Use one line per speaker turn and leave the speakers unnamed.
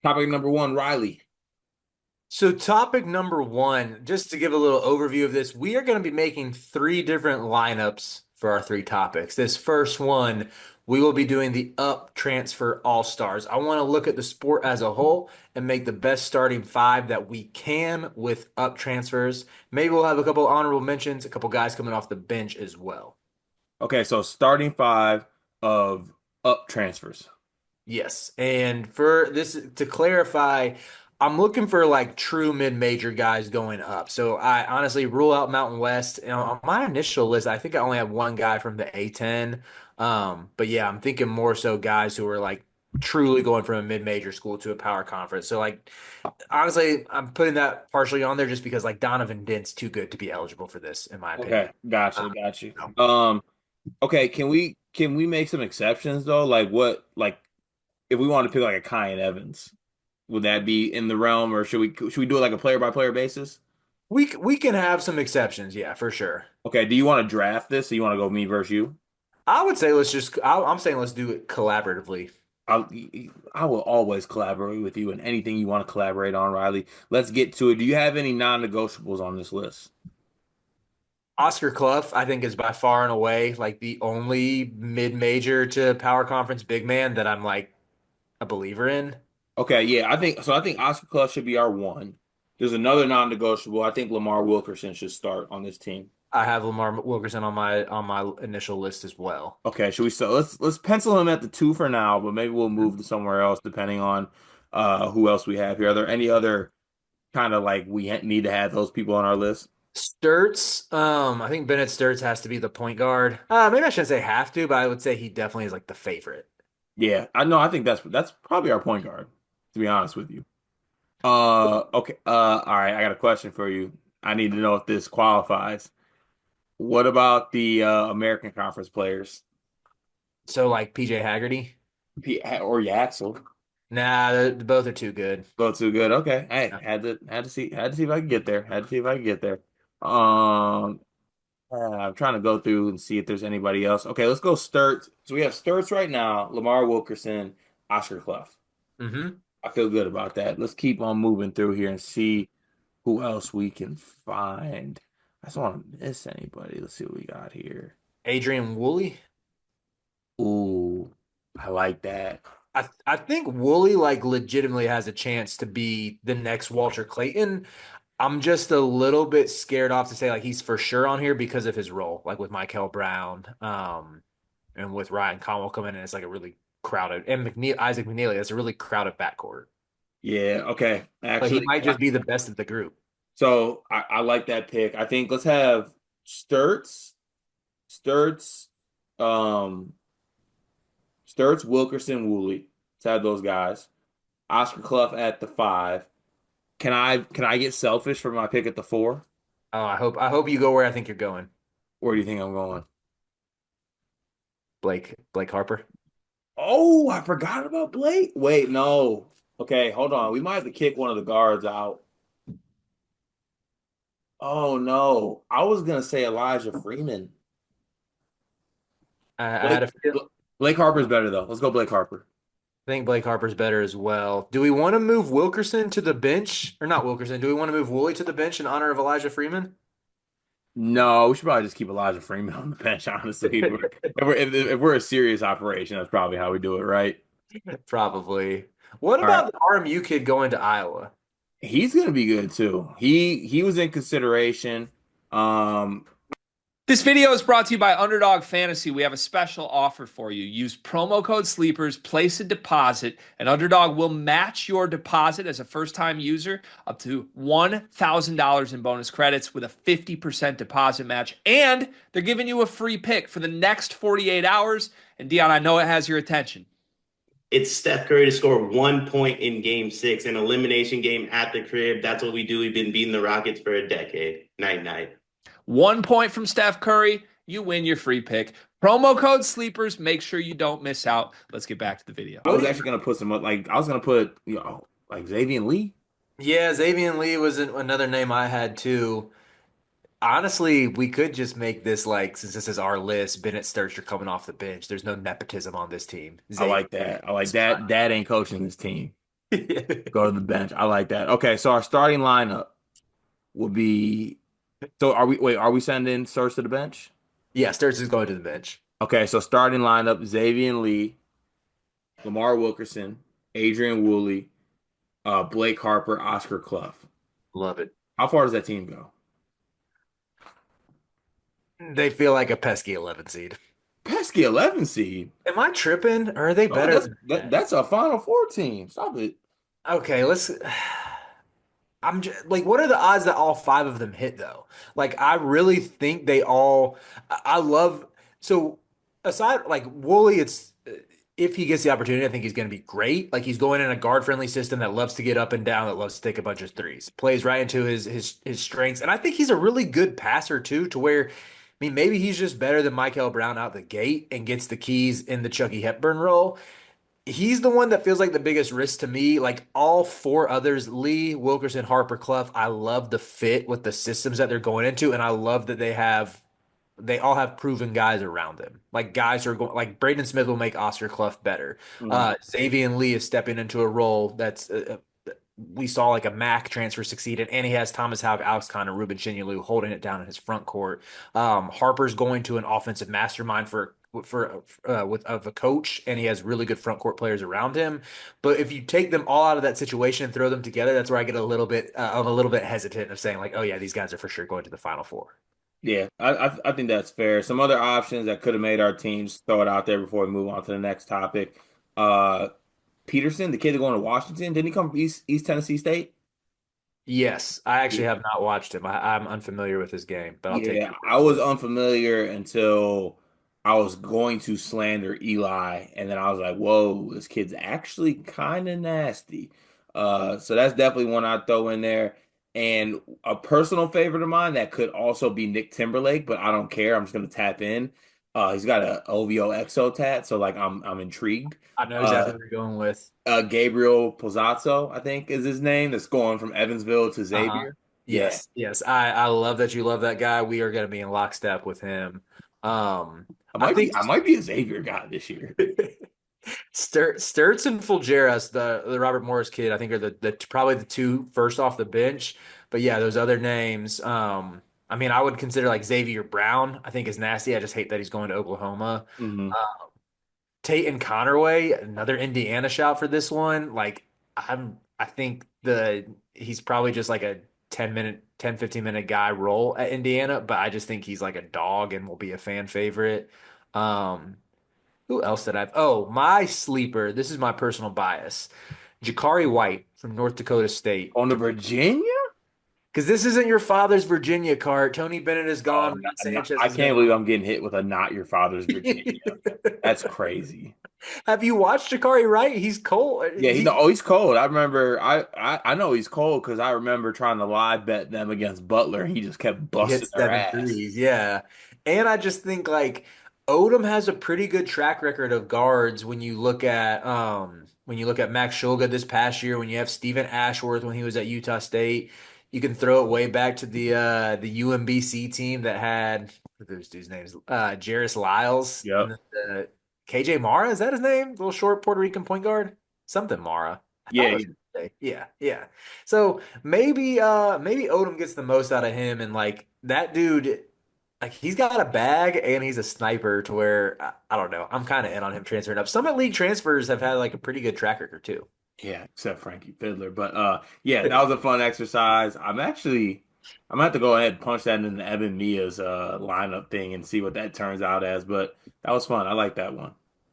Topic number one, Riley.
So, topic number one, just to give a little overview of this, we are going to be making three different lineups for our three topics. This first one, we will be doing the up transfer all stars. I want to look at the sport as a whole and make the best starting five that we can with up transfers. Maybe we'll have a couple honorable mentions, a couple guys coming off the bench as well.
Okay, so starting five of up transfers.
Yes. And for this, to clarify, I'm looking for like true mid-major guys going up. So I honestly rule out Mountain West. On my initial list, I think I only have one guy from the A10. But yeah, I'm thinking more so guys who are like truly going from a mid-major school to a power conference. So like honestly, I'm putting that partially on there just because like Donovan Dent's too good to be eligible for this, in my opinion.
Okay, gotcha,
Uh,
got you.
so
Okay, can we make some exceptions though? Like if we want to pick like a Kyan Evans, would that be in the realm, or should we do it like a player by player basis?
we can have some exceptions, yeah, for sure.
Okay, do you want to draft this? Or you want to go me versus you?
I would say I'm saying let's do it collaboratively.
I will always collaborate with you in anything you want to collaborate on, Riley. Let's get to it. Do you have any non-negotiables on this list?
Oscar Clough, I think, is by far and away like the only mid-major to power conference big man that I'm like a believer in.
Okay, yeah, I think so. I think Oscar Clutch should be our one. There's another non-negotiable. I think Lamar Wilkerson should start on this team.
I have Lamar Wilkerson on my initial list as well.
Okay, should we so let's pencil him at the two for now, but maybe we'll move to somewhere else depending on who else we have here. Are there any other kind of like need to have those people on our list?
Sturts, I think Bennett Sturts has to be the point guard. Maybe I shouldn't say have to, but I would say he definitely is like the favorite.
Yeah, I know. I think that's probably our point guard, to be honest with you. Okay. All right. I got a question for you. I need to know if this qualifies. What about the American Conference players?
So like PJ Haggerty.
Or Yaxel?
Nah, both are too good.
Both too good. Okay. Hey,
Yeah.
had to see if I could get there. Had to see if I could get there. Um, I'm trying to go through and see if there's anybody else. Okay, let's go Sturts. So we have Sturts right now, Lamar Wilkerson, Oscar Clough.
hmm
I feel good about that. Let's keep on moving through here and see who else we can find. I just want to miss anybody. Let's see what we got here.
Adrian Woolley.
Ooh, I like that.
I think Woolley like legitimately has a chance to be the next Walter Clayton. I'm just a little bit scared off to say like he's for sure on here because of his role, like with Michael Brown, and with Ryan Conwell coming in. It's like a really crowded and Isaac McNeely. That's a really crowded backcourt.
Yeah, okay.
But he
Actually,
might just be the best of the group.
so I like that pick. I think let's have Sturts, um, Sturts, Wilkerson, Woolley. Let's have those guys. Oscar Clough at the five. Can I get selfish for my pick at the four?
Oh, I hope you go where I think you're going,
Where do you think I'm going?
Blake Harper.
Oh, I forgot about Blake. Wait, no. Okay, hold on. We might have to kick one of the guards out. Oh no. I was gonna say Elijah Freeman.
I
Blake
had a feel.
Blake Harper's better though. Let's go Blake Harper.
I think Blake Harper's better as well. Do we want to move Wilkerson to the bench or not Wilkerson? Do we want to move Woolley to the bench in honor of Elijah Freeman?
No, we should probably just keep Elijah Freeman on the bench, honestly. If we're a serious operation, that's probably how we do it, right?
Probably. What
All right.
about the RMU kid going to Iowa?
He's gonna be good too. He was in consideration. Um,
This video is brought to you by Underdog Fantasy. We have a special offer for you. Use promo code SLEEPERS, place a deposit, and Underdog will match your deposit as a first-time user up to $1,000 in bonus credits with a 50% deposit match. And they're giving you a free pick for the next 48 hours. And Dion, I know it has your attention.
It's Steph Curry to score 1 point in game six, an elimination game at the crib. That's what we do. We've been beating the Rockets for a decade. Night, night.
1 point from Steph Curry, you win your free pick. Promo code SLEEPERS. Make sure you don't miss out. Let's get back to the video.
I
What
was
do you?
actually gonna put I was gonna put like Xavier Lee.
Yeah, Xavier Lee was another name I had too. Honestly, we could just make this like since this is our list, Bennett Sturcher coming off the bench. There's no nepotism on this team.
I
Xavier
like that. I like
Lee's fine.
that. Dad ain't coaching this team. Go to the bench. I like that. Okay, so our starting lineup will be. So are we? Wait, are we sending Serge to the bench?
Yeah, Sturts is going to the bench.
Okay, so starting lineup: Xavier Lee, Lamar Wilkerson, Adrian Woolley, Blake Harper, Oscar Clough.
Love it.
How far does that team go?
They feel like a pesky 11 seed.
Pesky 11 seed.
Am I tripping? Or are they
Oh,
better than that?
that's a Final Four team. Stop it.
Okay, let's. I'm just, like, what are the odds that all five of them hit though? Like, I really think they all. I love. So aside, like Woolley, it's if he gets the opportunity, I think he's going to be great. Like he's going in a guard-friendly system that loves to get up and down, that loves to take a bunch of threes, plays right into his strengths, and I think he's a really good passer too. To where, I mean, maybe he's just better than Michael Brown out the gate and gets the keys in the Chucky Hepburn role. He's the one that feels like the biggest risk to me. Like all four others, Lee, Wilkerson, Harper, Clough, I love the fit with the systems that they're going into, and I love that they all have proven guys around them. Like guys who are going like Braden Smith will make Oscar Clough better.
Mhm.
Xavier and Lee is stepping into a role that's we saw like a Mac transfer succeeded, and he has Thomas Hauck, Alex Kahn, and Ruben Chinyelu holding it down in his front court. Harper's going to an offensive mastermind with of a coach, and he has really good front court players around him. But if you take them all out of that situation and throw them together, that's where I get a little bit hesitant of saying like, oh yeah, these guys are for sure going to the Final Four.
Yeah, I think that's fair. Some other options that could have made our teams throw it out there before we move on to the next topic. Uh, Peterson, the kid going to Washington, didn't he come from East Tennessee State?
Yes, I actually have not watched him. I'm unfamiliar with his game, but I'll take
Yeah,
your word
I was
for it.
unfamiliar until I was going to slander Eli, and then I was like, "Whoa, this kid's actually kind of nasty." So that's definitely one I'd throw in there. And a personal favorite of mine that could also be Nick Timberlake, but I don't care. I'm just gonna tap in. He's got a OVO EXO tat, so like I'm intrigued.
I know
Uh,
exactly what you're going with.
Gabriel Pozazzo, I think is his name. That's going from Evansville to
Uh-huh.
Xavier. Yeah,
Yes, yes. I love that you love that guy. We are going to be in lockstep with him. Um, I think
I might be a Xavier guy this year.
Sturts and Fulgeras, the Robert Morris kid, I think are the probably the two first off the bench. But yeah, those other names. I mean, I would consider like Xavier Brown. I think is nasty. I just hate that he's going to Oklahoma.
Mhm.
Tate and Connerway, another Indiana shout for this one. Like I think he's probably just like a 10 15 minute guy role at Indiana, but I just think he's like a dog and will be a fan favorite. Um, who else did I? Oh, my sleeper. This is my personal bias. Jakari White from North Dakota State.
On to Virginia?
Because this isn't your father's Virginia card. Tony Bennett is
Oh,
gone. Reed Sanchez
I
is
can't
gone.
believe I'm getting hit with a not your father's Virginia. That's crazy.
Have you watched Jakari Wright? He's cold.
Yeah, he's cold. I remember I know he's cold because I remember trying to live bet them against Butler and he just kept
He
busting
hit
their
seven
ass.
threes, yeah. And I just think like Odom has a pretty good track record of guards when you look at Max Shulga this past year, when you have Stephen Ashworth when he was at Utah State. You can throw it way back to the UMBC team that had what are those dudes' names? Jairus Lyles
Yep.
and the KJ Mara, is that his name? Little short Puerto Rican point guard? Something Mara. I thought
Yeah,
it was
yeah.
yeah, yeah. So maybe Odom gets the most out of him and like that dude like he's got a bag and he's a sniper to where I don't know. I'm kind of in on him transferring up. Some elite transfers have had like a pretty good track record too.
Yeah, except Frankie Fiddler. But yeah, that was a fun exercise. I'm gonna have to go ahead and punch that in the Evan Mia's lineup thing and see what that turns out as. But that was fun. I like that one.